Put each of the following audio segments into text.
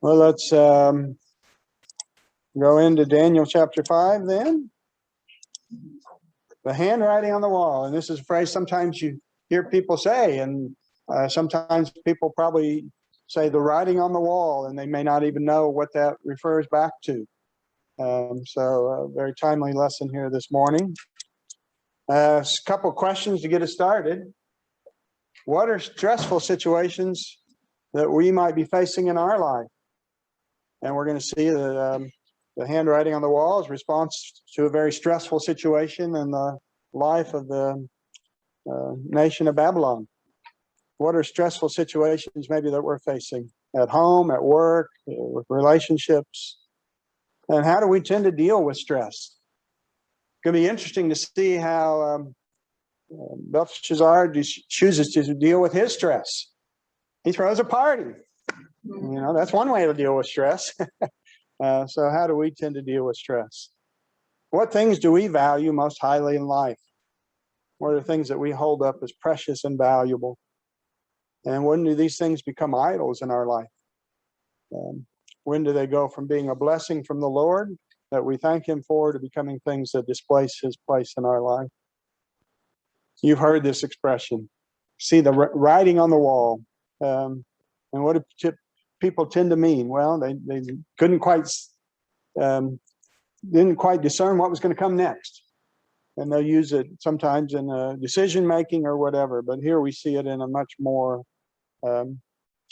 Well, let's go into Daniel chapter 5 then. The handwriting on the wall. And this is a phrase sometimes you hear people say, and sometimes people probably say the writing on the wall, and they may not even know what that refers back to. So a very timely lesson here this morning. A couple questions to get us started. What are stressful situations that we might be facing in our life? And we're going to see that the handwriting on the wall is response to a very stressful situation in the life of the nation of Babylon. What are stressful situations maybe that we're facing at home, at work, with relationships? And how do we tend to deal with stress? It's going to be interesting to see how Belshazzar chooses to deal with his stress. He throws a party. You know, that's one way to deal with stress. So how do we tend to deal with stress? What things do we value most highly in life? What are the things that we hold up as precious and valuable? And when do these things become idols in our life? When do they go from being a blessing from the Lord that we thank Him for to becoming things that displace His place in our life? You've heard this expression. See the writing on the wall. And what do people tend to mean? Well, they couldn't quite, didn't quite discern what was going to come next. And they'll use it sometimes in decision making or whatever. But here we see it in a much more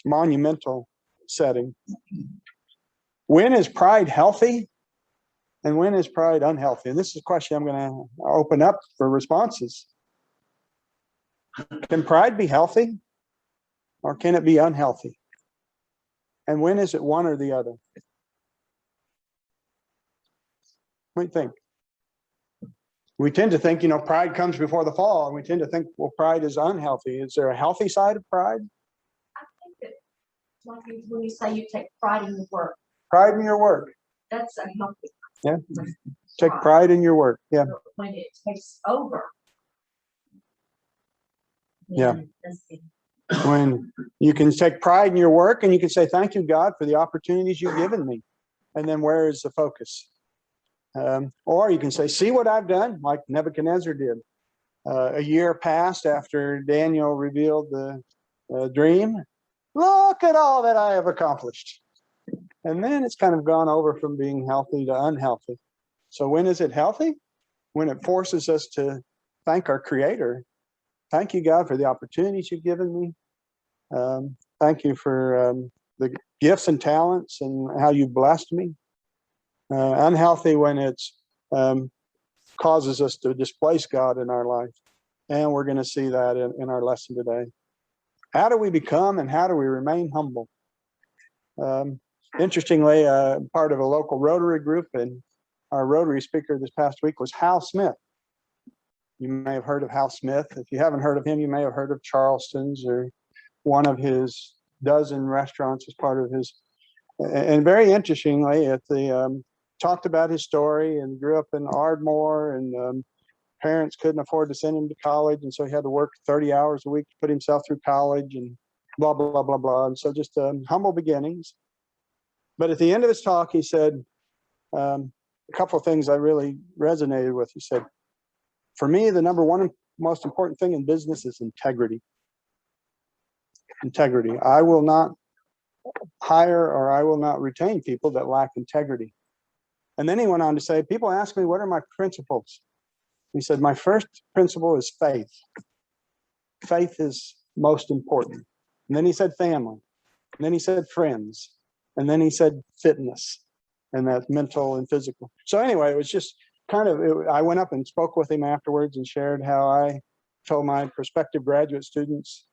monumental setting. When is pride healthy? And when is pride unhealthy? And this is a question I'm going to open up for responses. Can pride be healthy? Or can it be unhealthy? And when is it one or the other? What do you think? We tend to think, pride comes before the fall, and we tend to think, well, pride is unhealthy. Is there a healthy side of pride? I think that when you say you take pride in your work. Pride in your work. That's a healthy. Yeah. Take pride in your work. Yeah. When it takes over. Yeah. When you can take pride in your work and you can say, thank you, God, for the opportunities you've given me. And then where is the focus? Or you can say, see what I've done, like Nebuchadnezzar did. A year passed after Daniel revealed the dream. Look at all that I have accomplished. And then it's kind of gone over from being healthy to unhealthy. So when is it healthy? When it forces us to thank our Creator. Thank you, God, for the opportunities you've given me. Thank you for the gifts and talents and how you've blessed me. Unhealthy when it causes us to displace God in our life. And we're going to see that in our lesson today. How do we become and how do we remain humble? Interestingly, part of a local Rotary group, and our Rotary speaker this past week was Hal Smith. You may have heard of Hal Smith. If you haven't heard of him, you may have heard of Charleston's or one of his dozen restaurants as part of his. And very interestingly, talked about his story and grew up in Ardmore, and parents couldn't afford to send him to college, and so he had to work 30 hours a week to put himself through college and blah, blah, blah, blah. And so just humble beginnings. But at the end of his talk, he said a couple of things I really resonated with. He said, for me, the number one most important thing in business is integrity. Integrity. I will not hire or I will not retain people that lack integrity. And then he went on to say, people ask me, what are my principles? He said, my first principle is faith. Faith is most important. And then he said family. And then he said friends. And then he said fitness. And that's mental and physical. So anyway, it was just I went up and spoke with him afterwards and shared how I told my prospective graduate students,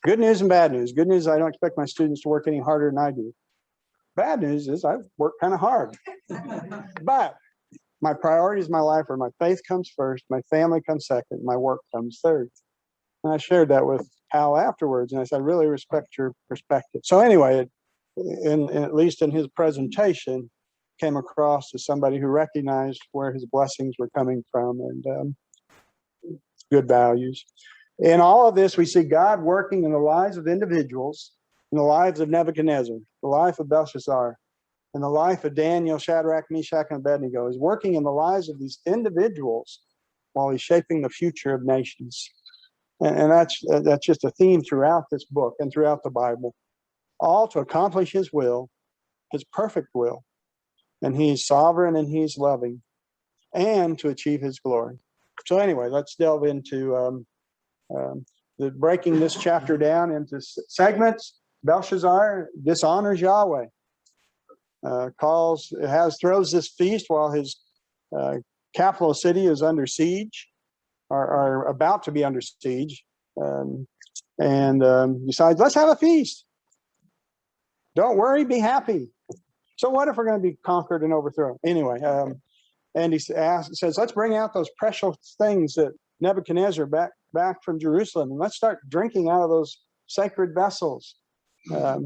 good news and bad news. Good news, I don't expect my students to work any harder than I do. Bad news is I work kind of hard. But my priorities in my life are my faith comes first, my family comes second, my work comes third. And I shared that with Hal afterwards, and I said, I really respect your perspective. So anyway, at least in his presentation, came across as somebody who recognized where his blessings were coming from and good values. In all of this, we see God working in the lives of individuals in the lives of Nebuchadnezzar, the life of Belshazzar, and the life of Daniel, Shadrach, Meshach, and Abednego. He's working in the lives of these individuals while he's shaping the future of nations. And that's just a theme throughout this book and throughout the Bible, all to accomplish his will, his perfect will. And he's sovereign and he's loving, and to achieve his glory. So anyway, let's delve into breaking this chapter down into segments. Belshazzar dishonors Yahweh, throws this feast while his capital city is under siege, or about to be under siege, and decides, let's have a feast. Don't worry, be happy. So what if we're going to be conquered and overthrown? Anyway, and he says, let's bring out those precious things that Nebuchadnezzar back from Jerusalem, and let's start drinking out of those sacred vessels.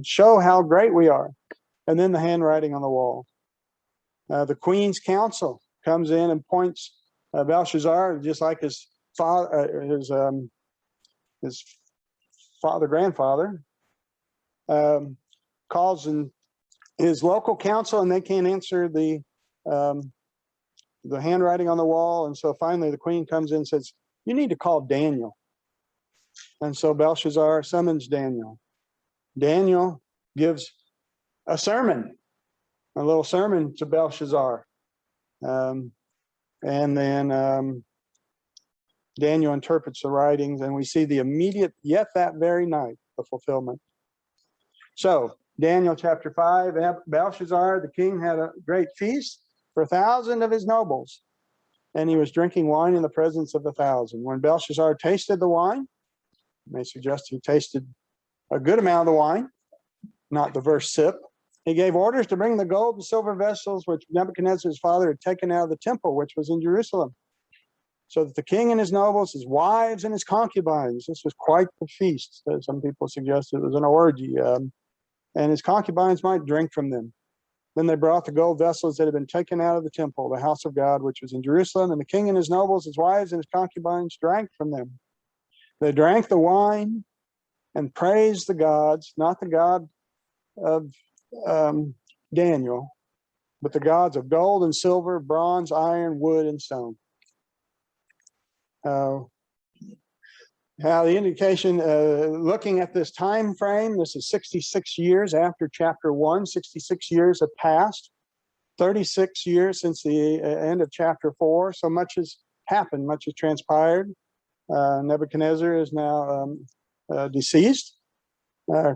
Show how great we are. And then the handwriting on the wall. The Queen's Council comes in and points Belshazzar, just like his grandfather, calls in his local council, and they can't answer the handwriting on the wall. And so finally the queen comes in and says, you need to call Daniel. And so Belshazzar summons Daniel. Daniel gives a little sermon to Belshazzar. And then Daniel interprets the writings, and we see the immediate, yet that very night, the fulfillment. So Daniel chapter 5, Belshazzar, the king, had a great feast for 1,000 of his nobles, and he was drinking wine in the presence of 1,000. When Belshazzar tasted the wine, it may suggest he tasted a good amount of the wine, not the first sip. He gave orders to bring the gold and silver vessels which Nebuchadnezzar's father had taken out of the temple, which was in Jerusalem, so that the king and his nobles, his wives and his concubines, this was quite the feast. Some people suggest it was an orgy, and his concubines might drink from them. Then they brought the gold vessels that had been taken out of the temple, the house of God, which was in Jerusalem, and the king and his nobles, his wives and his concubines drank from them. They drank the wine and praised the gods, not the God of Daniel, but the gods of gold and silver, bronze, iron, wood, and stone. Now the indication, looking at this time frame, this is 66 years after chapter 1. 66 years have passed. 36 years since the end of chapter 4. So much has happened, much has transpired. Nebuchadnezzar is now deceased.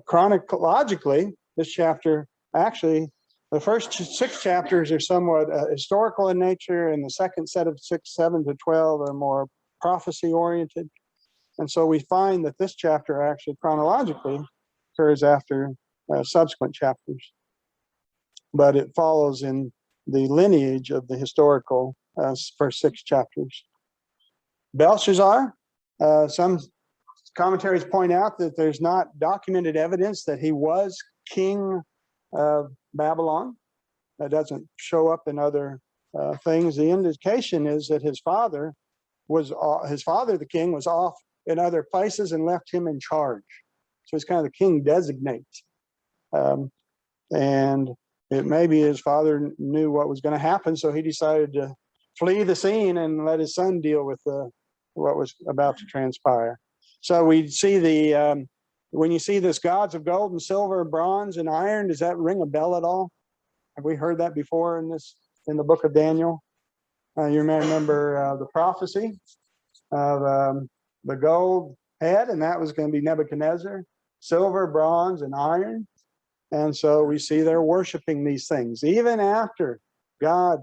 Chronologically, this chapter, actually, the first 6 chapters are somewhat historical in nature, and the second set of 6, 7 to 12 are more prophecy-oriented. And so we find that this chapter actually chronologically occurs after subsequent chapters. But it follows in the lineage of the historical first 6 chapters. Belshazzar, some commentaries point out that there's not documented evidence that he was king of Babylon. That doesn't show up in other things. The indication is that his father, the king, was off in other places and left him in charge. So he's kind of the king designate. And it may be his father knew what was going to happen, so he decided to flee the scene and let his son deal with what was about to transpire. So we see when you see this gods of gold and silver, bronze and iron, does that ring a bell at all? Have we heard that before in the book of Daniel? You may remember the prophecy of the gold head, and that was going to be Nebuchadnezzar, silver, bronze, and iron. And so we see they're worshiping these things. Even after God,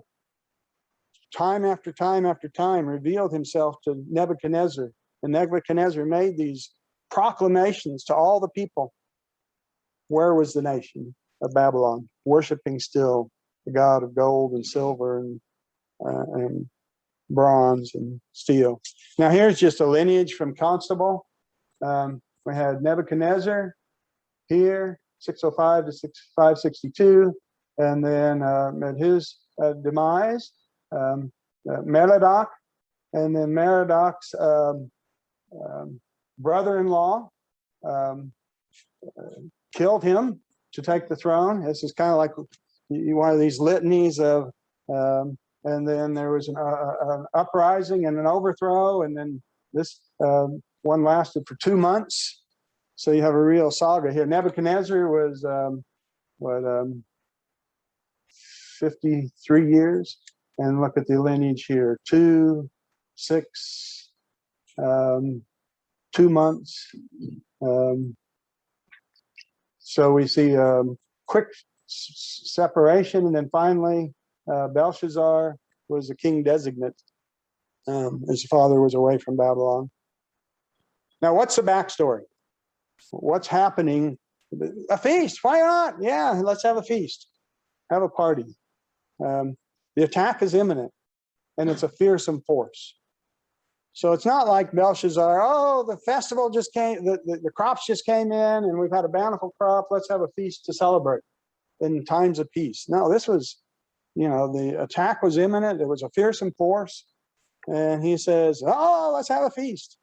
time after time after time, revealed himself to Nebuchadnezzar, and Nebuchadnezzar made these proclamations to all the people, where was the nation of Babylon? Worshiping still the God of gold and silver and bronze and steel. Now here's just a lineage from Constable. We had Nebuchadnezzar here, 605 to 562, and then at his demise, Merodach, and then Merodach's brother-in-law, killed him to take the throne. This is kind of like one of these litanies of, and then there was an uprising and an overthrow, and then this one lasted for 2 months. So you have a real saga here. Nebuchadnezzar was 53 years, and look at the lineage here: 2, 6, 2 months. So we see quick separation, and then finally Belshazzar was the king designate. His father was away from Babylon. Now, what's the backstory? What's happening? A feast. Why not? Yeah, let's have a feast. Have a party. The attack is imminent, and it's a fearsome force. So it's not like Belshazzar, oh, the festival just came, the crops just came in, and we've had a bountiful crop. Let's have a feast to celebrate in times of peace. No, this was, the attack was imminent. It was a fearsome force. And he says, oh, let's have a feast.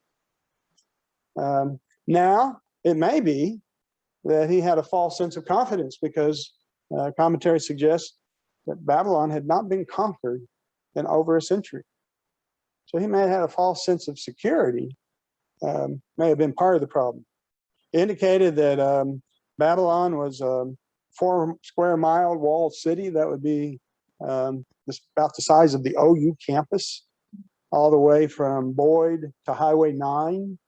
Now, it may be that he had a false sense of confidence, because commentary suggests that Babylon had not been conquered in over a century. So he may have had a false sense of security, may have been part of the problem. It indicated that Babylon was a 4 square mile walled city that would be about the size of the OU campus, all the way from Boyd to Highway 9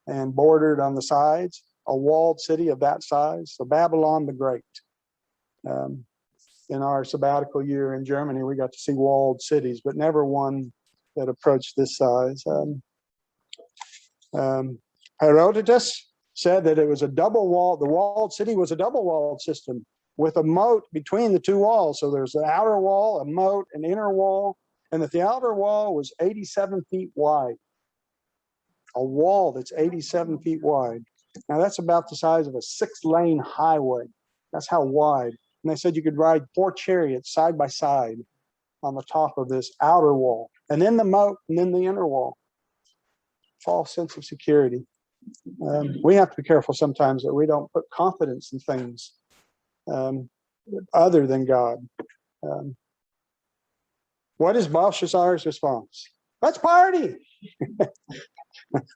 and bordered on the sides, a walled city of that size. So Babylon the Great. In our sabbatical year in Germany, we got to see walled cities, but never one that approached this size. Herodotus said that it was a double wall. The walled city was a double walled system with a moat between the 2 walls. So there's an outer wall, a moat, an inner wall, and that the outer wall was 87 feet wide. A wall that's 87 feet wide. Now that's about the size of a 6-lane highway. That's how wide. And they said you could ride 4 chariots side by side on the top of this outer wall, and then the moat, and then the inner wall. False sense of security. We have to be careful sometimes that we don't put confidence in things other than God. What is Belshazzar's response? Let's party.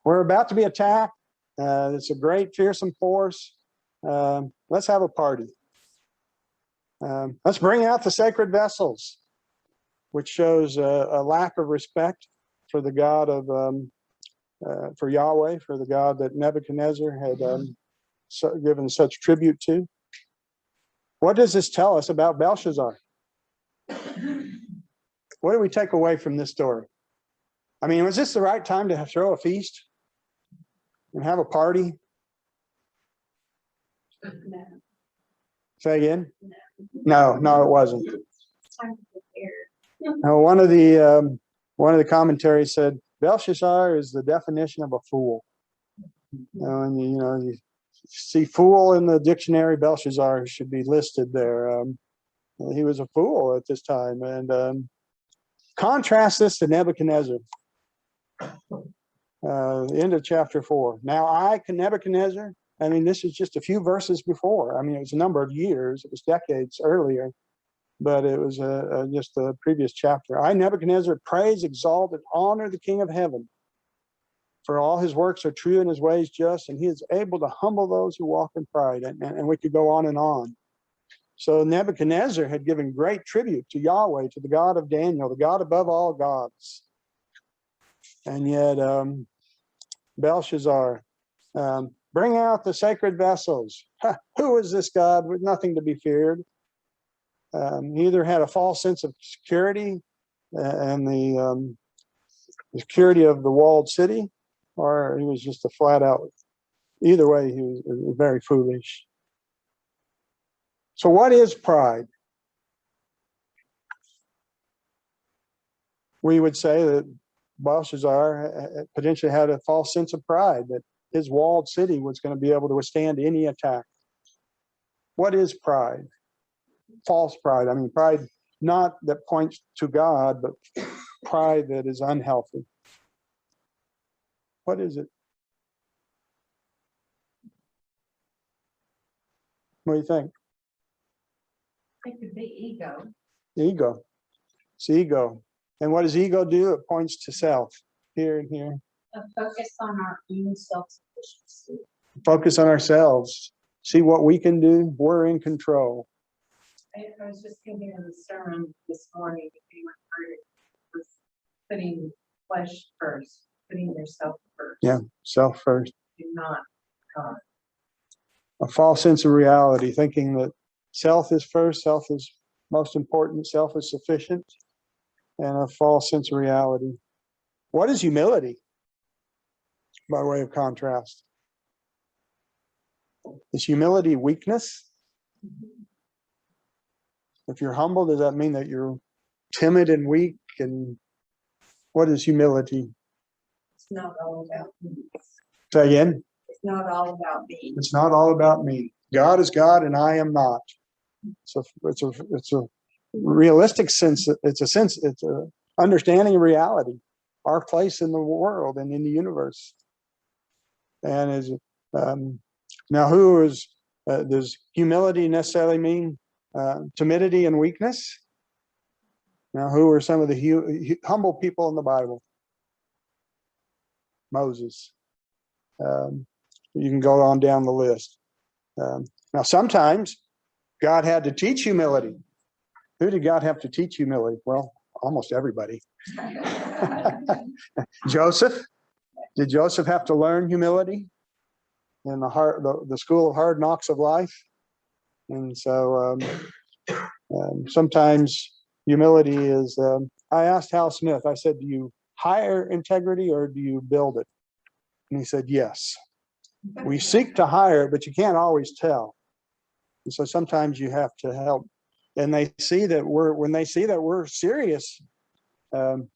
We're about to be attacked. It's a great fearsome force. Let's have a party. Let's bring out the sacred vessels, which shows a lack of respect for the God of, for Yahweh, for the God that Nebuchadnezzar had given such tribute to. What does this tell us about Belshazzar? What do we take away from this story? I mean, was this the right time to throw a feast and have a party? No. Say again? No, it wasn't. Time to prepare. Now, one of the commentaries said Belshazzar is the definition of a fool. And you see fool in the dictionary. Belshazzar should be listed there. He was a fool at this time. And contrast this to Nebuchadnezzar. The end of chapter 4. Now Nebuchadnezzar, I mean, this is just a few verses before. I mean, it was a number of years. It was decades earlier. But it was just the previous chapter. I, Nebuchadnezzar, praise, exalt, and honor the King of heaven. For all his works are true and his ways just, and he is able to humble those who walk in pride. And we could go on and on. So Nebuchadnezzar had given great tribute to Yahweh, to the God of Daniel, the God above all gods. And yet Belshazzar, bring out the sacred vessels. Who is this God with nothing to be feared? He either had a false sense of security and the security of the walled city, or he was just a flat out. Either way, he was very foolish. So what is pride? We would say that Belshazzar potentially had a false sense of pride, that his walled city was going to be able to withstand any attack. What is pride? False pride. I mean, pride not that points to God, but pride that is unhealthy. What is it? What do you think? It could be ego. Ego. It's ego. And what does ego do? It points to self. Here and here. A focus on our own self-sufficiency. Focus on ourselves. See what we can do. We're in control. I was just thinking of the sermon this morning, if anyone heard it, was putting flesh first, putting yourself first. Yeah, self first. And not God. A false sense of reality, thinking that self is first, self is most important, self is sufficient, and a false sense of reality. What is humility? By way of contrast. Is humility weakness? If you're humble, does that mean that you're timid and weak? And what is humility? It's not all about me. Say again? It's not all about me. It's not all about me. God is God and I am not. So it's a realistic sense. It's a understanding of reality, our place in the world and in the universe. And is now who is does humility necessarily mean timidity and weakness? Now, who are some of the humble people in the Bible? Moses. You can go on down the list. Now, sometimes God had to teach humility. Who did God have to teach humility? Well, almost everybody. Joseph. Did Joseph have to learn humility in the school of hard knocks of life? And so sometimes humility is, I asked Hal Smith, I said, do you hire integrity or do you build it? And he said, yes. We seek to hire it, but you can't always tell. And so sometimes you have to help. And they see that when they see that we're serious, then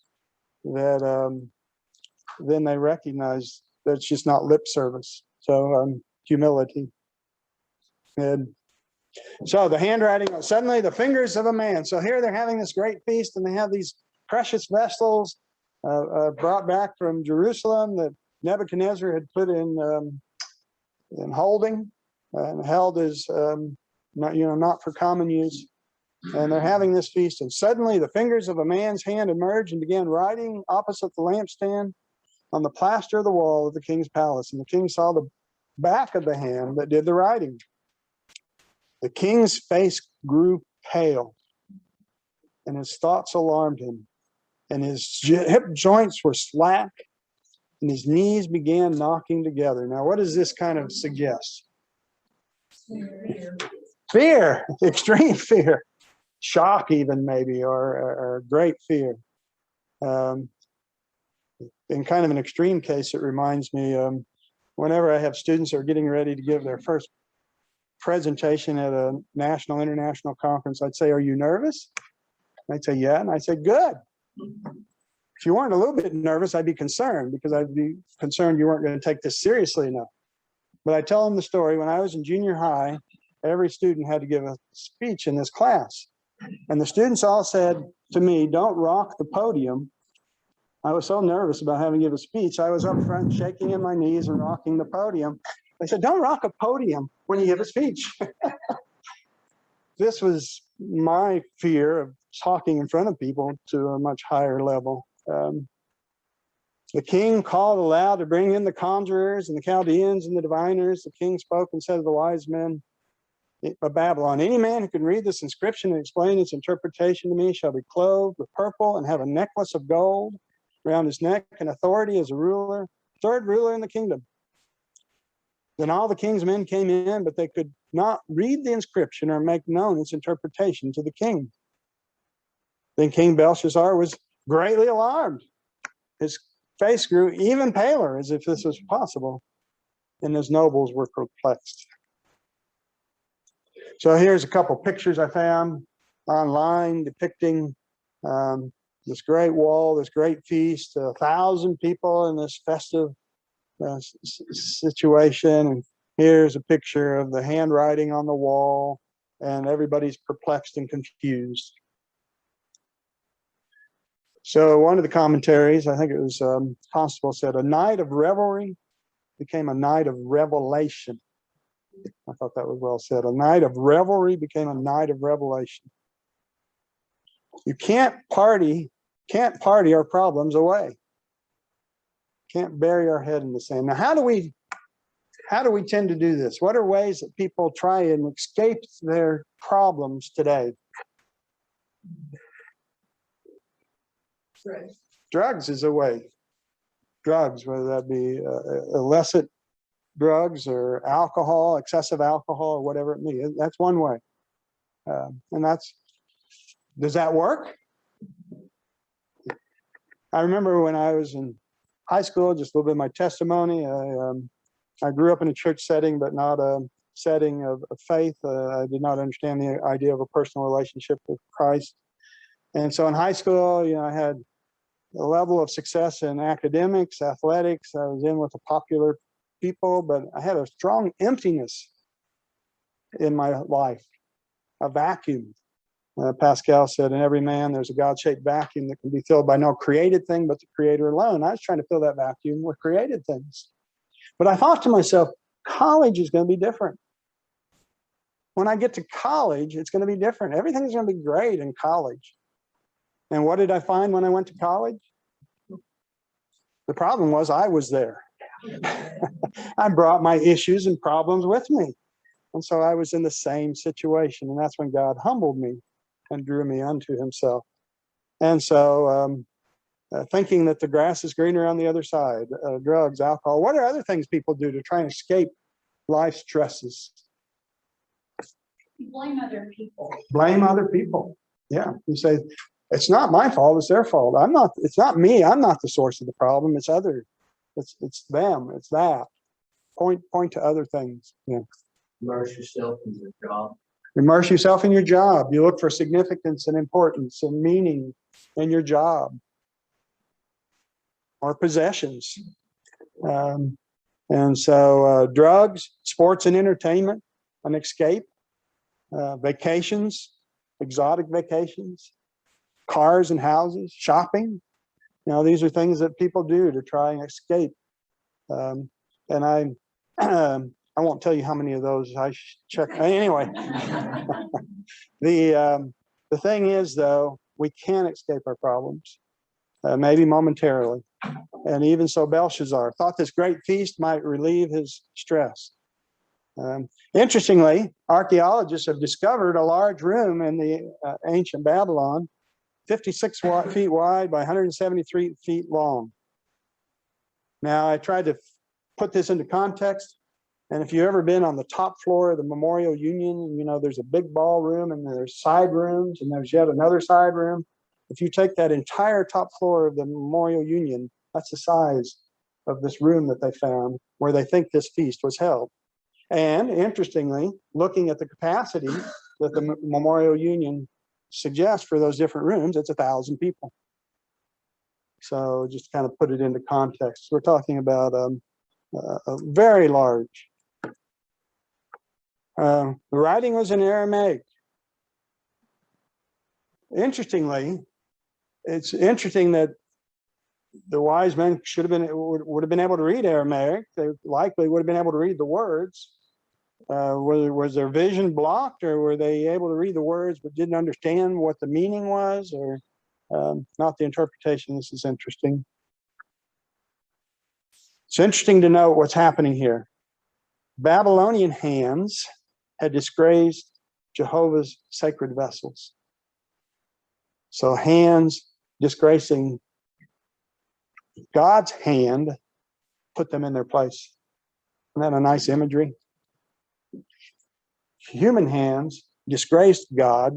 they recognize that it's just not lip service. So humility. And so the handwriting, suddenly the fingers of a man. So here they're having this great feast and they have these precious vessels brought back from Jerusalem that Nebuchadnezzar had put in holding and held as not for common use. And they're having this feast, and suddenly the fingers of a man's hand emerged and began writing opposite the lampstand on the plaster of the wall of the king's palace. And the king saw the back of the hand that did the writing. The king's face grew pale, and his thoughts alarmed him, and his hip joints were slack, and his knees began knocking together. Now, what does this kind of suggest? Fear, extreme fear. Shock even maybe, or great fear. In kind of an extreme case, it reminds me, whenever I have students that are getting ready to give their first presentation at a national, international conference, I'd say, are you nervous? They'd say, yeah. And I'd say, good. If you weren't a little bit nervous, I'd be concerned, because I'd be concerned you weren't going to take this seriously enough. But I tell them the story. When I was in junior high, every student had to give a speech in this class. And the students all said to me, don't rock the podium. I was so nervous about having to give a speech. I was up front shaking in my knees and rocking the podium. They said, don't rock a podium when you give a speech. This was my fear of talking in front of people to a much higher level. The king called aloud to bring in the conjurers and the Chaldeans and the diviners. The king spoke and said to the wise men of Babylon, any man who can read this inscription and explain its interpretation to me shall be clothed with purple and have a necklace of gold around his neck and authority as a ruler, third ruler in the kingdom. Then all the king's men came in, but they could not read the inscription or make known its interpretation to the king. Then King Belshazzar was greatly alarmed. His face grew even paler, as if this was possible, and his nobles were perplexed. So here's a couple pictures I found online depicting this great wall, this great feast, 1,000 people in this festive situation. And here's a picture of the handwriting on the wall, and everybody's perplexed and confused. So one of the commentaries, I think it was Constable, said, a night of revelry became a night of revelation. I thought that was well said. A night of revelry became a night of revelation. You can't party our problems away. Can't bury our head in the sand. Now, how do we tend to do this? What are ways that people try and escape their problems today? Drugs is a way. Drugs, whether that be illicit drugs or alcohol, excessive alcohol, or whatever it may be. That's one way. Does that work? I remember when I was in high school, just a little bit of my testimony. I grew up in a church setting, but not a setting of faith. I did not understand the idea of a personal relationship with Christ. And so in high school, I had a level of success in academics, athletics. I was in with the popular people, but I had a strong emptiness in my life, a vacuum. Pascal said, in every man, there's a God-shaped vacuum that can be filled by no created thing but the Creator alone. I was trying to fill that vacuum with created things. But I thought to myself, college is going to be different. When I get to college, it's going to be different. Everything's going to be great in college. And what did I find when I went to college? The problem was I was there. I brought my issues and problems with me. And so I was in the same situation. And that's when God humbled me and drew me unto himself. And so thinking that the grass is greener on the other side, drugs, alcohol, what are other things people do to try and escape life stresses? You blame other people. Blame other people. Yeah. You say, it's not my fault, it's their fault. It's not me, I'm not the source of the problem, it's other. It's them, it's that. Point to other things. Yeah. Immerse yourself in your job. Immerse yourself in your job. You look for significance and importance and meaning in your job or possessions. And so drugs, sports and entertainment, an escape, vacations, exotic vacations, cars and houses, shopping. These are things that people do to try and escape. And I won't tell you how many of those I check. Anyway, the thing is, though, we can escape our problems, maybe momentarily. And even so, Belshazzar thought this great feast might relieve his stress. Interestingly, archaeologists have discovered a large room in the ancient Babylon, 56 feet wide by 173 feet long. Now, I tried to put this into context. And if you've ever been on the top floor of the Memorial Union, there's a big ballroom and there's side rooms and there's yet another side room. If you take that entire top floor of the Memorial Union, that's the size of this room that they found where they think this feast was held. And interestingly, looking at the capacity that the Memorial Union suggests for those different rooms, it's 1,000 people. So just kind of put it into context. We're talking about a very large. The writing was in Aramaic. Interestingly, it's interesting that the wise men would have been able to read Aramaic. They likely would have been able to read the words. Was their vision blocked, or were they able to read the words but didn't understand what the meaning was, or not the interpretation? This is interesting. It's interesting to note what's happening here. Babylonian hands had disgraced Jehovah's sacred vessels. So hands disgracing God's hand put them in their place. Isn't that a nice imagery? Human hands disgraced God,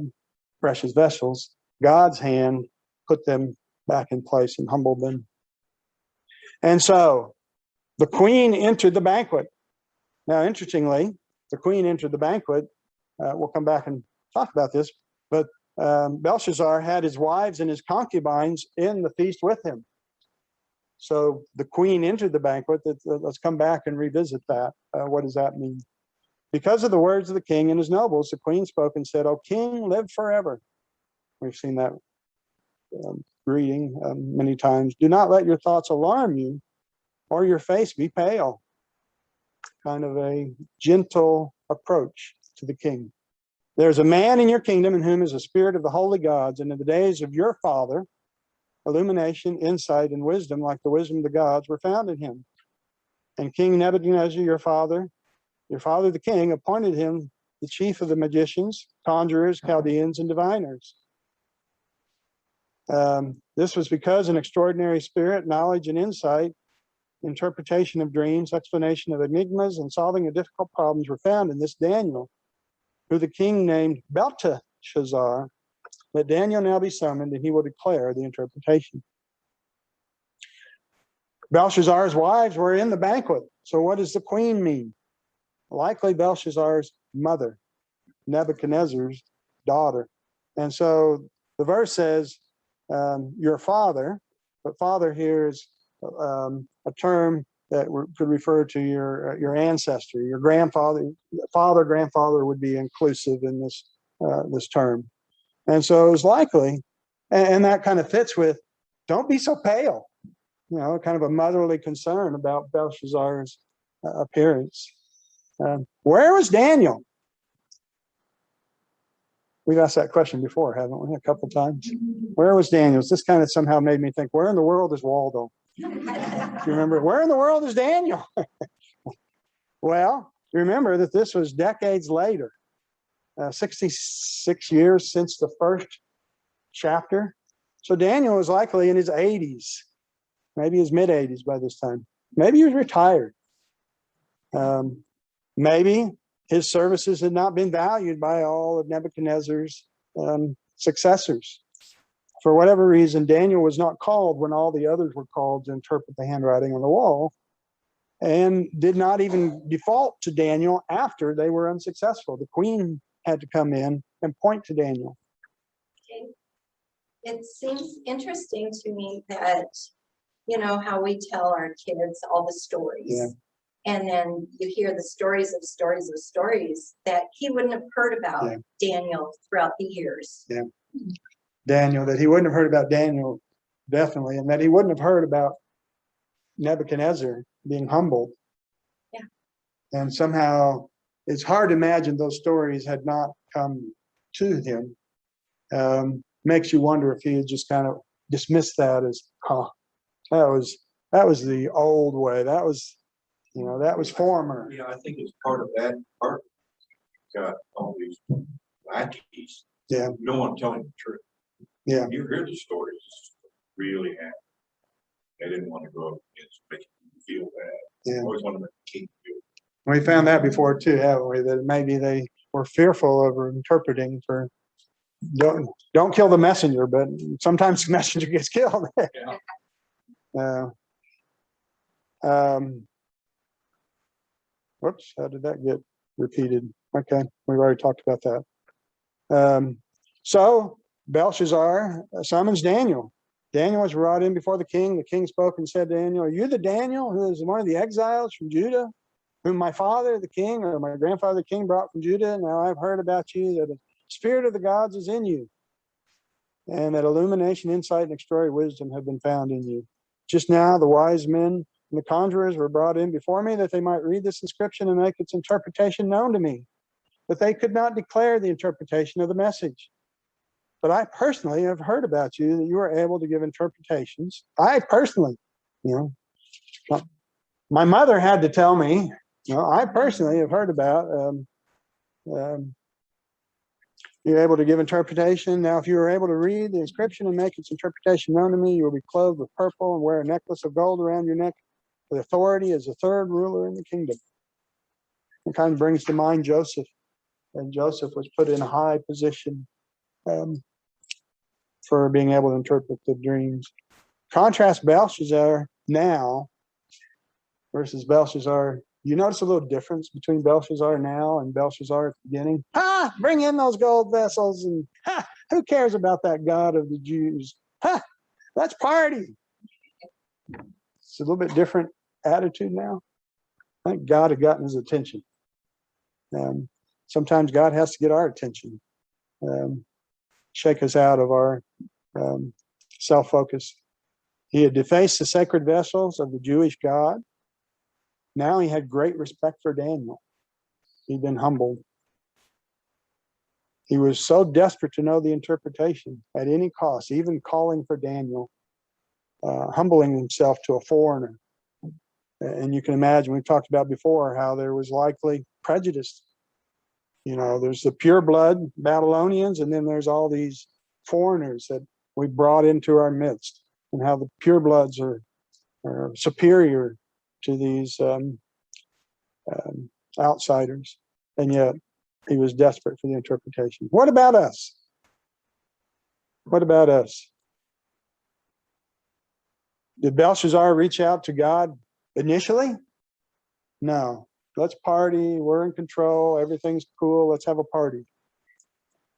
precious vessels. God's hand put them back in place and humbled them. And so the queen entered the banquet. Now, interestingly, the queen entered the banquet. We'll come back and talk about this. But Belshazzar had his wives and his concubines in the feast with him. So the queen entered the banquet. Let's come back and revisit that. What does that mean? Because of the words of the king and his nobles, the queen spoke and said, "O king, live forever." We've seen that greeting many times. "Do not let your thoughts alarm you, or your face be pale. kind of a gentle approach to the king. There's a man in your kingdom in whom is a spirit of the holy gods, and in the days of your father, illumination, insight, and wisdom, like the wisdom of the gods, were found in him. And King Nebuchadnezzar, your father the king, appointed him the chief of the magicians, conjurers, Chaldeans, and diviners. This was because an extraordinary spirit, knowledge, and insight, interpretation of dreams, explanation of enigmas, and solving of difficult problems were found in this Daniel, who the king named Belshazzar. Let Daniel now be summoned, and he will declare the interpretation. Belshazzar's wives were in the banquet. So what does the queen mean? Likely Belshazzar's mother, Nebuchadnezzar's daughter. And so the verse says, your father, but father here is a term that could refer to your ancestor, your grandfather. Father, grandfather would be inclusive in this term. And so it was likely, and that kind of fits with, don't be so pale. You know, kind of a motherly concern about Belshazzar's appearance. Where was Daniel? We've asked that question before, haven't we? A couple times. Where was Daniel? This kind of somehow made me think, where in the world is Waldo? You remember, where in the world is Daniel? Well, remember that this was decades later, 66 years since the first chapter. So Daniel was likely in his 80s, maybe his mid-80s by this time. Maybe he was retired. Maybe his services had not been valued by all of Nebuchadnezzar's successors. For whatever reason, Daniel was not called when all the others were called to interpret the handwriting on the wall, and did not even default to Daniel after they were unsuccessful. The queen had to come in and point to Daniel. It seems interesting to me that, you know, how we tell our kids all the stories. Yeah. And then you hear the stories of stories that he wouldn't have heard about Daniel throughout the years. Yeah. Daniel, that he wouldn't have heard about Daniel, definitely, and that he wouldn't have heard about Nebuchadnezzar being humbled. Yeah. And somehow it's hard to imagine those stories had not come to him. Makes you wonder if he had just kind of dismissed that as, that was the old way. That was, you know, that was former. You know, I think it's part of that part. Got all these lackeys. Yeah. You don't want to tell him the truth. Yeah. You hear the stories really happy. They didn't want to go up against making you feel bad. Yeah. Always want to make the king feel We found that before too, haven't we? That maybe they were fearful of interpreting for don't kill the messenger, but sometimes the messenger gets killed. yeah. Whoops, how did that get repeated? Okay, we've already talked about that. So Belshazzar summons Daniel. Daniel was brought in before the king. The king spoke and said to Daniel, "Are you the Daniel who is one of the exiles from Judah, whom my father, the king, or my grandfather, the king, brought from Judah? Now I've heard about you, that the spirit of the gods is in you, and that illumination, insight, and extraordinary wisdom have been found in you. Just now the wise men and the conjurers were brought in before me, that they might read this inscription and make its interpretation known to me. But they could not declare the interpretation of the message. But I personally have heard about you, that you are able to give interpretations." I personally, you know, my mother had to tell me, you know, I personally have heard about you're able to give interpretation. Now, if you are able to read the inscription and make its interpretation known to me, you will be clothed with purple and wear a necklace of gold around your neck with authority as the third ruler in the kingdom. It kind of brings to mind Joseph. And Joseph was put in a high position for being able to interpret the dreams. Contrast Belshazzar now versus Belshazzar. You notice a little difference between Belshazzar now and Belshazzar at the beginning? Bring in those gold vessels, and who cares about that God of the Jews? Let's party. It's a little bit different attitude now. I think God had gotten his attention. Sometimes God has to get our attention, shake us out of our self-focus. He had defaced the sacred vessels of the Jewish God. Now he had great respect for Daniel. He'd been humbled. He was so desperate to know the interpretation at any cost, even calling for Daniel, humbling himself to a foreigner. And you can imagine, we've talked about before, how there was likely prejudice. You know, there's the pure blood Babylonians, and then there's all these foreigners that we brought into our midst, and how the pure bloods are superior to these outsiders. And yet he was desperate for the interpretation. What about us? What about us? Did Belshazzar reach out to God initially? No. Let's party. We're in control. Everything's cool. Let's have a party.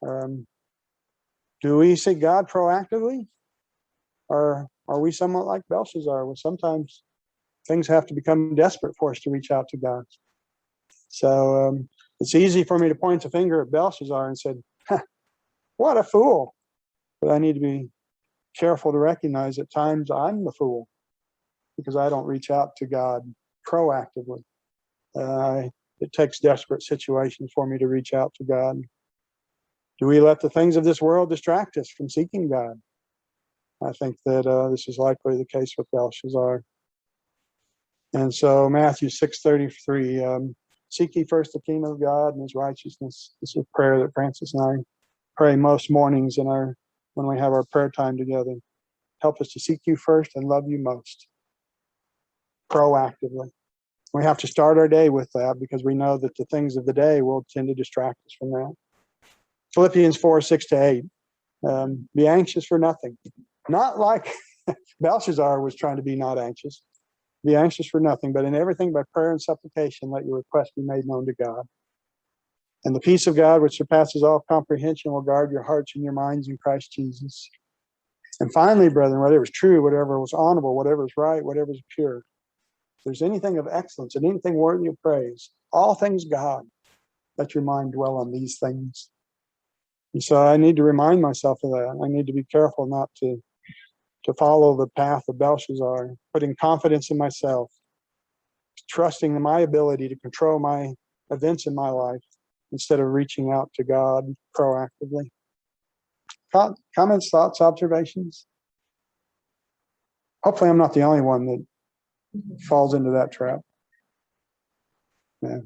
Do we seek God proactively? Or are we somewhat like Belshazzar, where sometimes things have to become desperate for us to reach out to God? So it's easy for me to point the finger at Belshazzar and say, what a fool. But I need to be careful to recognize at times I'm the fool because I don't reach out to God proactively. It takes desperate situations for me to reach out to God. Do we let the things of this world distract us from seeking God? I think that this is likely the case with Belshazzar. And so Matthew 6:33, seek ye first the kingdom of God and his righteousness. This is a prayer that Francis and I pray most mornings when we have our prayer time together. Help us to seek you first and love you most, proactively. We have to start our day with that because we know that the things of the day will tend to distract us from that. Philippians 4:6-8. Be anxious for nothing. Not like Belshazzar was trying to be not anxious. Be anxious for nothing, but in everything by prayer and supplication, let your request be made known to God. And the peace of God, which surpasses all comprehension, will guard your hearts and your minds in Christ Jesus. And finally, brethren, whatever is true, whatever was honorable, whatever is right, whatever is pure, if there's anything of excellence and anything worthy of praise, all things God, let your mind dwell on these things. And so I need to remind myself of that. I need to be careful not to follow the path of Belshazzar, putting confidence in myself, trusting in my ability to control my events in my life instead of reaching out to God proactively. Comments, thoughts, observations? Hopefully I'm not the only one that falls into that trap. Yeah.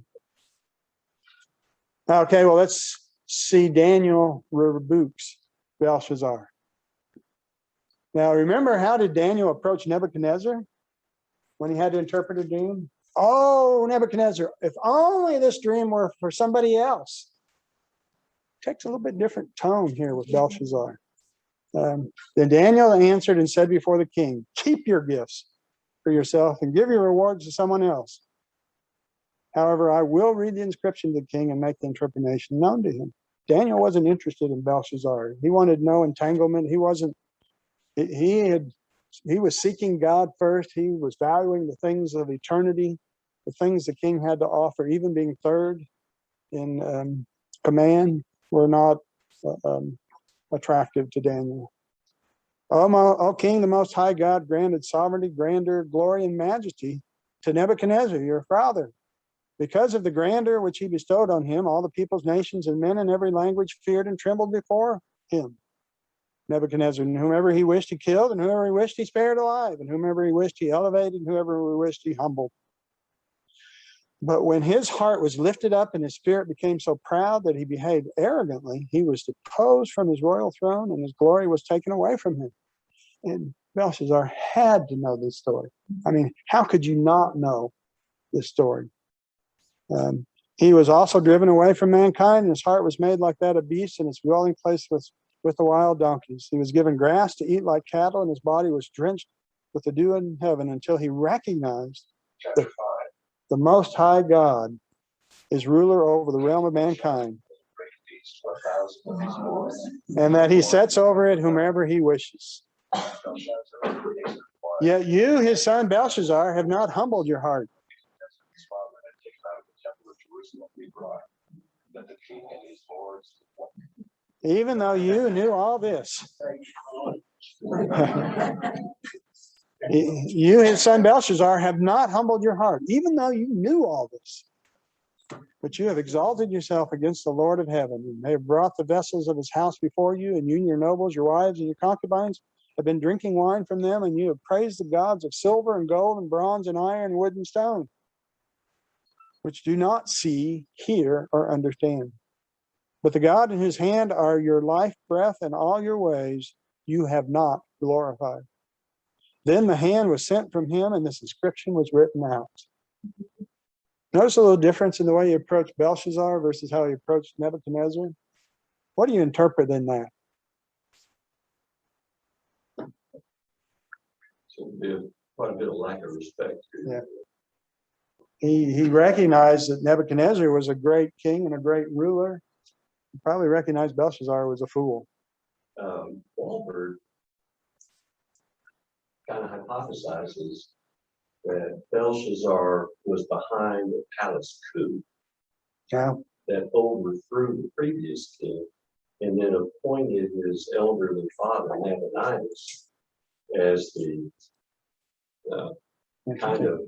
Okay, well, let's see Daniel Riverbooks, Belshazzar. Now, remember, how did Daniel approach Nebuchadnezzar when he had to interpret a dream? Oh, Nebuchadnezzar, if only this dream were for somebody else. Takes a little bit different tone here with Belshazzar. Then Daniel answered and said before the king, keep your gifts for yourself and give your rewards to someone else. However, I will read the inscription to the king and make the interpretation known to him. Daniel wasn't interested in Belshazzar. He wanted no entanglement. He was seeking God first. He was valuing the things of eternity, the things the king had to offer, even being third in command, were not attractive to Daniel. O king, the most high God granted sovereignty, grandeur, glory, and majesty to Nebuchadnezzar, your father. Because of the grandeur which he bestowed on him, all the peoples, nations, and men in every language feared and trembled before him. Nebuchadnezzar, and whomever he wished he killed, and whoever he wished he spared alive, and whomever he wished he elevated, and whoever he wished he humbled. But when his heart was lifted up and his spirit became so proud that he behaved arrogantly, he was deposed from his royal throne, and his glory was taken away from him. And Belshazzar had to know this story. I mean, how could you not know this story? He was also driven away from mankind, and his heart was made like that of beasts, and his dwelling place was with the wild donkeys. He was given grass to eat like cattle, and his body was drenched with the dew in heaven until he recognized that the Most High God is ruler over the realm of mankind, and that he sets over it whomever he wishes. Yet you, his son Belshazzar, have not humbled your heart. Even though you knew all this. You, his son Belshazzar, have not humbled your heart, even though you knew all this. But you have exalted yourself against the Lord of heaven, and they have brought the vessels of his house before you, and you and your nobles, your wives, and your concubines have been drinking wine from them, and you have praised the gods of silver and gold and bronze and iron, wood and stone, which do not see, hear, or understand. But the God in whose hand are your life, breath, and all your ways, you have not glorified. Then the hand was sent from him, and this inscription was written out. Notice a little difference in the way he approached Belshazzar versus how he approached Nebuchadnezzar. What do you interpret in that? So there's quite a bit of lack of respect. Yeah. He recognized that Nebuchadnezzar was a great king and a great ruler. He probably recognized Belshazzar was a fool. Walford kind of hypothesizes that Belshazzar was behind the palace coup Yeah. that overthrew the previous king and then appointed his elderly father, Nabonidus, as the kind of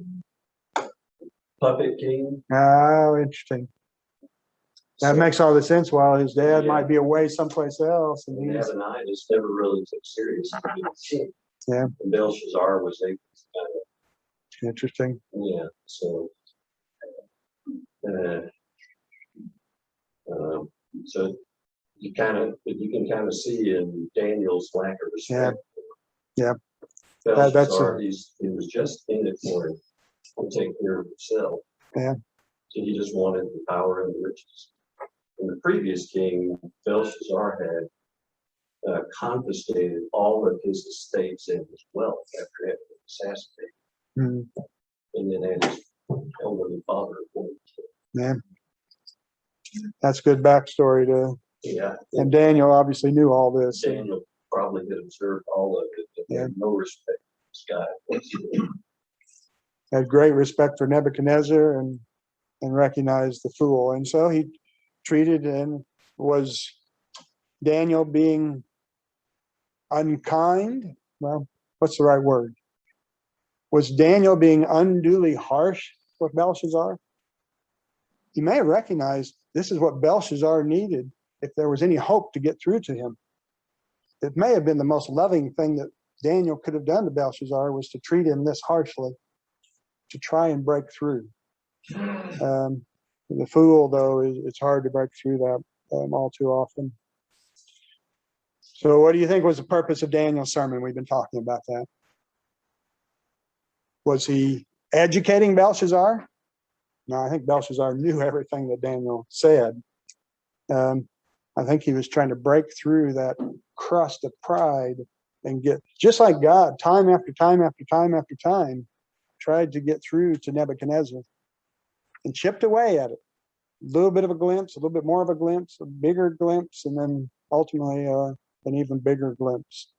puppet king. Oh, interesting. That So makes all the sense. While his dad Yeah. might be away someplace else, and he's Nabonidus never really took seriously the king. Yeah. And Belshazzar was able to kind of, interesting. yeah, so so you can kind of see in Daniel's lack of respect. Yeah. Belshazzar, he was just in it for him to take care of himself. Yeah. So he just wanted the power and the riches. And the previous king, Belshazzar, had confiscated all of his estates and his wealth after having been assassinated. Mhm. And then had his elderly father appointed. Yeah. That's good backstory to. Yeah. And Daniel obviously knew all this. Daniel probably had observed all of it, but Yeah. had no respect for this guy whatsoever. Had great respect for Nebuchadnezzar and recognized the fool. And so he treated, and was Daniel being unkind? Well, what's the right word? Was Daniel being unduly harsh with Belshazzar? He may have recognized this is what Belshazzar needed if there was any hope to get through to him. It may have been the most loving thing that Daniel could have done to Belshazzar, was to treat him this harshly, to try and break through. The fool, though, it's hard to break through that all too often. So what do you think was the purpose of Daniel's sermon? We've been talking about that. Was he educating Belshazzar? No, I think Belshazzar knew everything that Daniel said. I think he was trying to break through that crust of pride and get, just like God, time after time after time after time, tried to get through to Nebuchadnezzar and chipped away at it. A little bit of a glimpse, a little bit more of a glimpse, a bigger glimpse, and then ultimately an even bigger glimpse.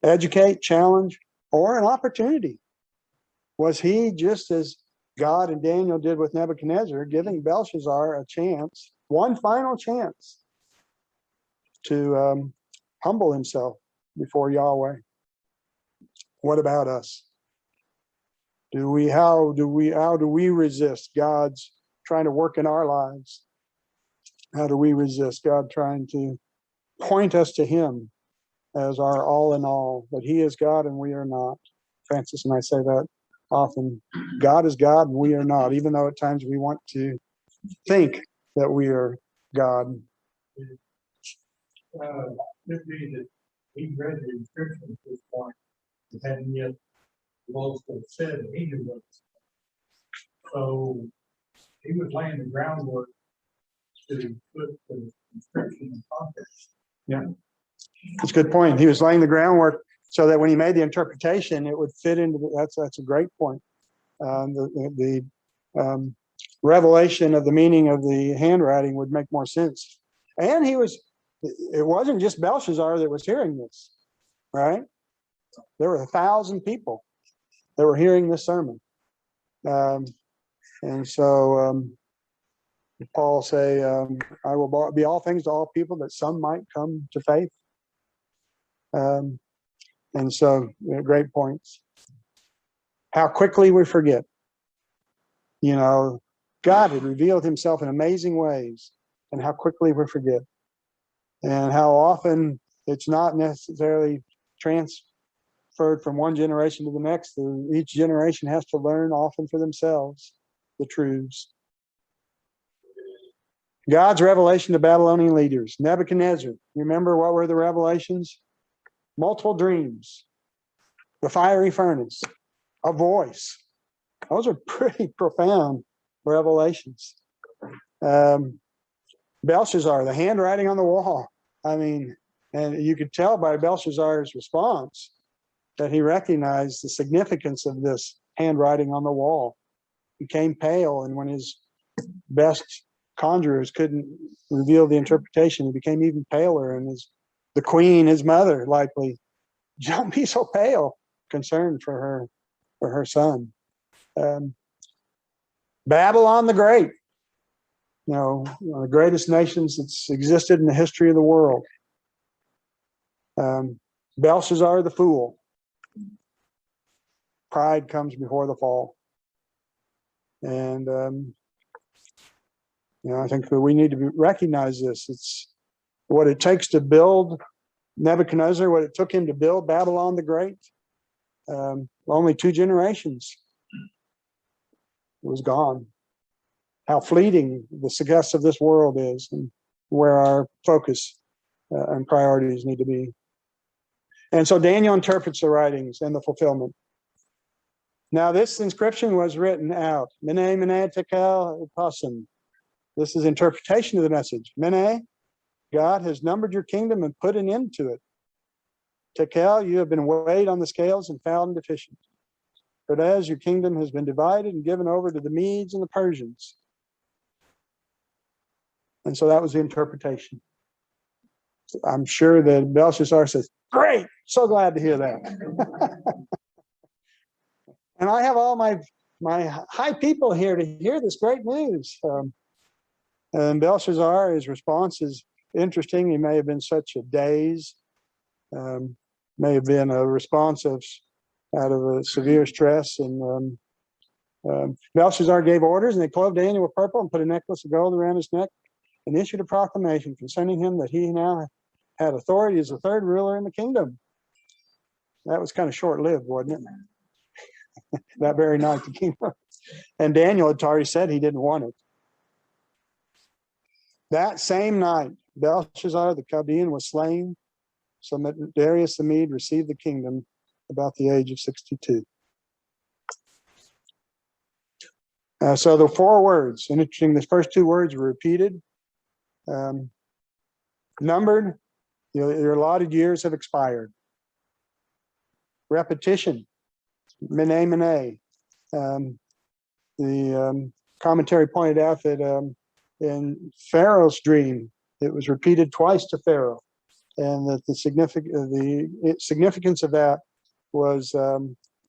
Educate, challenge, or an opportunity. Was he, just as God and Daniel did with Nebuchadnezzar, giving Belshazzar a chance, one final chance, to humble himself before Yahweh? What about us? How do we resist God's trying to work in our lives? How do we resist God trying to point us to him as our all in all, that he is God and we are not? Francis and I say that often. God is God and we are not, even though at times we want to think that we are God. Could be that he read the inscription at this point, and hadn't yet most have said that he knew what it said. So he was laying the groundwork to put the inscription in context. Yeah, that's a good point. He was laying the groundwork so that when he made the interpretation, it would fit into that's a great point. The revelation of the meaning of the handwriting would make more sense. And it wasn't just Belshazzar that was hearing this, right? There were 1,000 people that were hearing this sermon. And so Paul say, I will be all things to all people, that some might come to faith. And so, great points. How quickly we forget. You know, God had revealed himself in amazing ways, and how quickly we forget. And how often it's not necessarily transferred from one generation to the next. Each generation has to learn often for themselves the truths. God's revelation to Babylonian leaders. Nebuchadnezzar, remember what were the revelations? Multiple dreams, the fiery furnace, a voice. Those are pretty profound revelations. Belshazzar, the handwriting on the wall. I mean, and you could tell by Belshazzar's response that he recognized the significance of this handwriting on the wall. He became pale, and when his best conjurers couldn't reveal the interpretation, he became even paler, and the queen, his mother, likely, don't be so pale, concerned for her son. Babylon the Great, one of the greatest nations that's existed in the history of the world. Belshazzar the fool. Pride comes before the fall. And, I think that we need to recognize this. It's what it takes to build Nebuchadnezzar, what it took him to build Babylon the Great. Only 2 generations. It was gone. How fleeting the success of this world is, and where our focus and priorities need to be. And so Daniel interprets the writings and the fulfillment. Now this inscription was written out. Mene, mene, tekel, upasim. This is interpretation of the message. Mene, God has numbered your kingdom and put an end to it. Tekel, you have been weighed on the scales and found deficient. But as your kingdom has been divided and given over to the Medes and the Persians. And so that was the interpretation. I'm sure that Belshazzar says, great, so glad to hear that. And I have all my high people here to hear this great news. And Belshazzar, his response is interesting. He may have been such a daze, may have been a response out of a severe stress. And Belshazzar gave orders, and they clothed Daniel with purple and put a necklace of gold around his neck and issued a proclamation concerning him that he now had authority as the 3rd ruler in the kingdom. That was kind of short-lived, wasn't it? That very night, the kingdom. And Daniel had already said he didn't want it. That same night, Belshazzar the Chaldean was slain, so Darius the Mede received the kingdom about the age of 62. So the 4 words, and interesting, the first 2 words were repeated. Numbered, your allotted years have expired. Repetition, mene, mene. The commentary pointed out that in Pharaoh's dream, it was repeated twice to Pharaoh, and that the significance of that was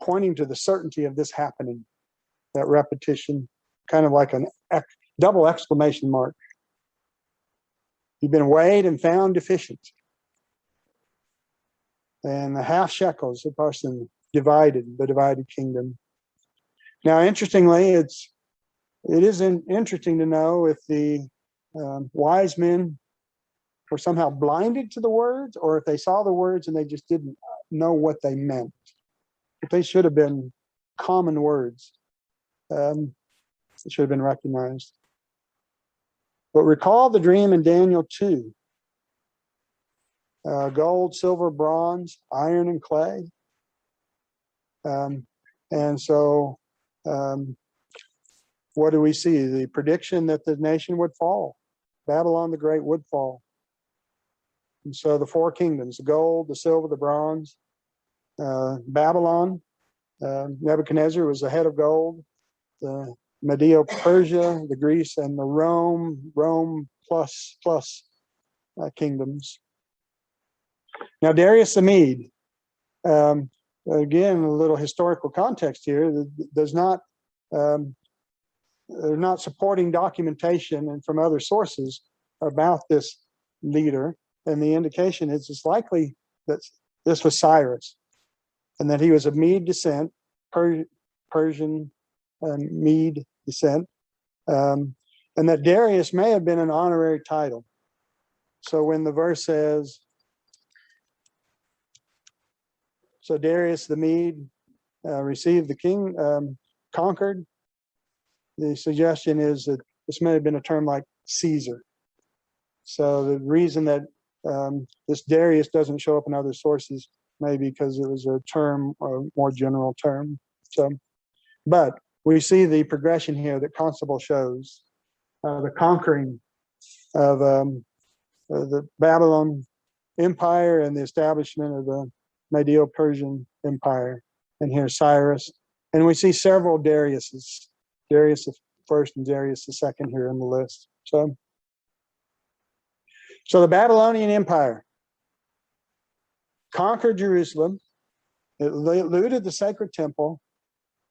pointing to the certainty of this happening. That repetition, kind of like a double exclamation mark. You've been weighed and found deficient. And the half shekels, the person divided, the divided kingdom. Now, interestingly, it is interesting to know if the wise men were somehow blinded to the words, or if they saw the words and they just didn't know what they meant. If they should have been common words. It should have been recognized. But recall the dream in Daniel 2. Gold, silver, bronze, iron, and clay. And so what do we see? The prediction that the nation would fall. Babylon the Great would fall. And so the 4 kingdoms, the gold, the silver, the bronze. Babylon, Nebuchadnezzar was the head of gold. The Medo-Persia, the Greece, and the Rome plus kingdoms. Now Darius the Mede, again, a little historical context here. There's not supporting documentation and from other sources about this leader, and the indication is it's likely that this was Cyrus. and that he was of Mede descent, Persian Mede descent, and that Darius may have been an honorary title. So when the verse says, so Darius the Mede received the king, conquered, the suggestion is that this may have been a term like Caesar. So the reason that this Darius doesn't show up in other sources may be because it was a term, or a more general term. So, but we see the progression here that Constable shows, the conquering of the Babylon Empire and the establishment of the Medo-Persian Empire. And here's Cyrus. And we see several Dariuses, Darius the first and Darius the second here in the list. So the Babylonian Empire conquered Jerusalem, it looted the sacred temple,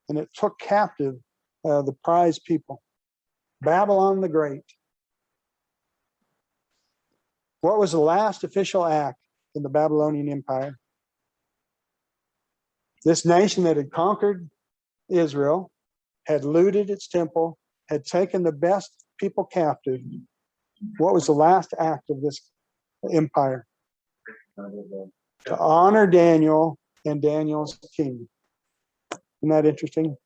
and it took captive the prized people. Babylon the Great. What was the last official act in the Babylonian Empire? This nation that had conquered Israel, had looted its temple, had taken the best people captive. What was the last act of this empire? To honor Daniel and Daniel's kingdom. Isn't that interesting?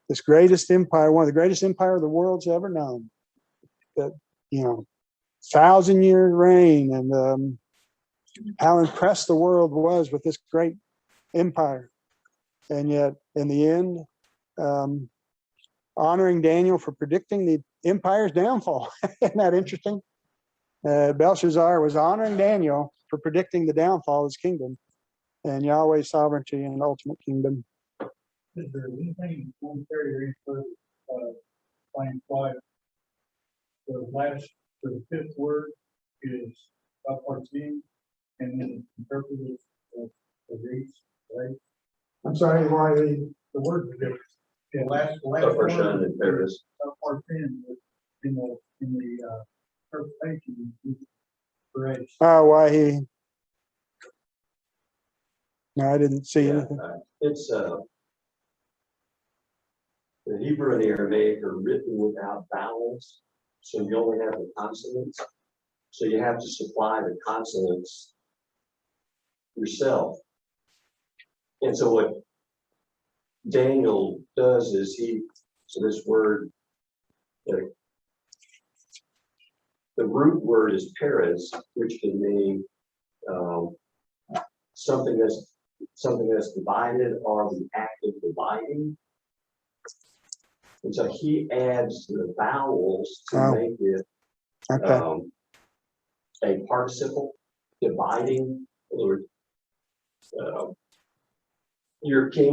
This greatest empire, one of the greatest empire the world's ever known. That, 1,000-year reign, and how impressed the world was with this great empire. And yet, in the end, honoring Daniel for predicting the empire's downfall. Isn't that interesting? Belshazzar was honoring Daniel for predicting the downfall of his kingdom and Yahweh's sovereignty and ultimate kingdom. Is there anything on carry for plain flight? The fifth word is up 14, and then interpreted the reads, right? I'm sorry, why the word is different. Yeah, last Persian and Paris. Up 14 in the interpretation. Grace. Why he? No, I didn't see anything. It's the Hebrew and the Aramaic are written without vowels, so you only have the consonants. So you have to supply the consonants yourself. And so what Daniel does is so this word, the root word is Perez, which can mean something that's divided, or the act of dividing. And so he adds the vowels to make it a participle, dividing. In other words, your king